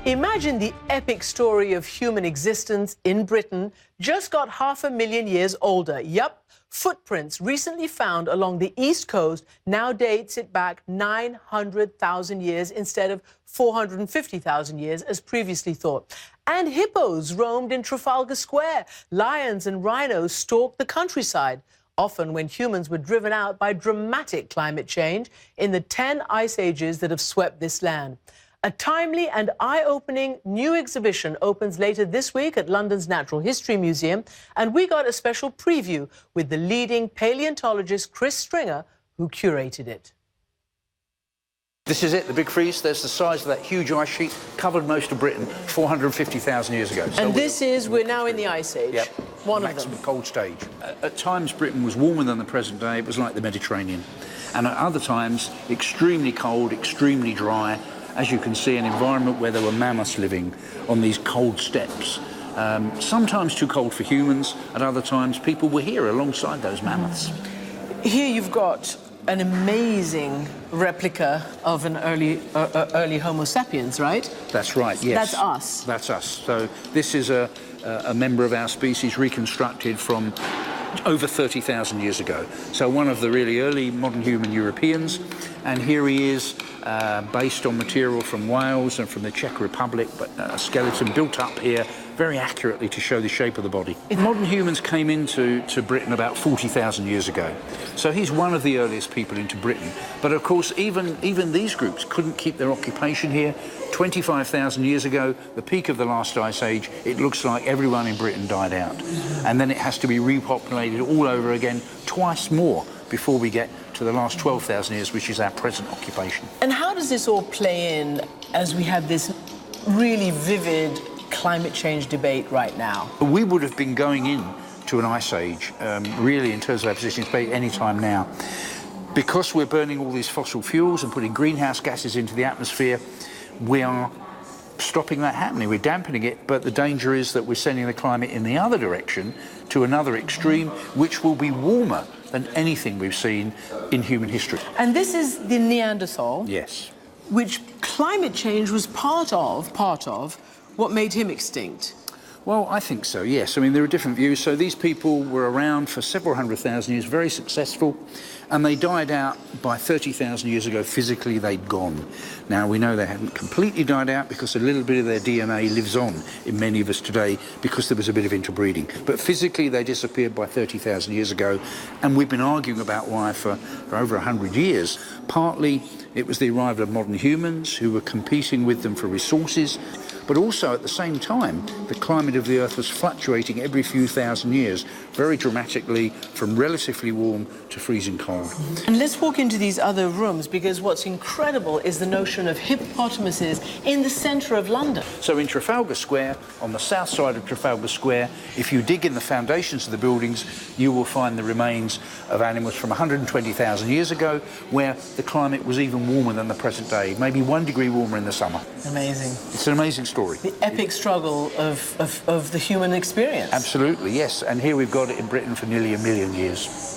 Imagine the epic story of human existence in Britain just got 500,000 years older. Yup, footprints recently found along the East Coast now dates it back 900,000 years instead of 450,000 years as previously thought. And hippos roamed in Trafalgar Square. Lions and rhinos stalked the countryside, often when humans were driven out by dramatic climate change in the 10 ice ages that have swept this land. A timely and eye-opening new exhibition opens later this week at London's Natural History Museum, and we got a special preview with the leading paleontologist Chris Stringer, who curated it. This is it, the Big Freeze. There's the size of that huge ice sheet, covered most of Britain 450,000 years ago. So we're now in the Ice Age, yep, one of them. Maximum cold stage. At times, Britain was warmer than the present day. It was like the Mediterranean. And at other times, extremely cold, extremely dry. As you can see, an environment where there were mammoths living on these cold steppes. Sometimes too cold for humans, at other times people were here alongside those mammoths. Here you've got an amazing replica of an early Homo sapiens, right? That's right, yes. That's us. That's us. So this is a member of our species reconstructed from over 30,000 years ago. So one of the really early modern human Europeans, and here he is based on material from Wales and from the Czech Republic, but a skeleton built up here very accurately to show the shape of the body. Modern humans came into Britain about 40,000 years ago. So he's one of the earliest people into Britain. But of course, even these groups couldn't keep their occupation here. 25,000 years ago, the peak of the last ice age, it looks like everyone in Britain died out. And then it has to be repopulated all over again, twice more, before we get to the last 12,000 years, which is our present occupation. And how does this all play in as we have this really vivid climate change debate right now? We would have been going in to an ice age, really, in terms of our position in space, any time now. Because we're burning all these fossil fuels and putting greenhouse gases into the atmosphere, we are stopping that happening. We're dampening it, but the danger is that we're sending the climate in the other direction to another extreme, which will be warmer than anything we've seen in human history. And this is the Neanderthal. Yes. Which climate change was part of what made him extinct. Well, I think so, yes. I mean, there are different views. So these people were around for several 100,000 years, very successful, and they died out by 30,000 years ago. Physically, they'd gone. Now, we know they hadn't completely died out because a little bit of their DNA lives on in many of us today because there was a bit of interbreeding. But physically, they disappeared by 30,000 years ago, and we've been arguing about why for over 100 years. Partly, it was the arrival of modern humans who were competing with them for resources, but also at the same time, the climate of the Earth was fluctuating every few thousand years, very dramatically, from relatively warm to freezing cold. And let's walk into these other rooms, because what's incredible is the notion of hippopotamuses in the centre of London. So in Trafalgar Square, on the south side of Trafalgar Square, if you dig in the foundations of the buildings, you will find the remains of animals from 120,000 years ago, where the climate was even warmer than the present day, maybe 1 degree warmer in the summer. Amazing. It's an amazing story. The epic struggle of the human experience. Absolutely, yes. And here we've got it in Britain for nearly 1 million years.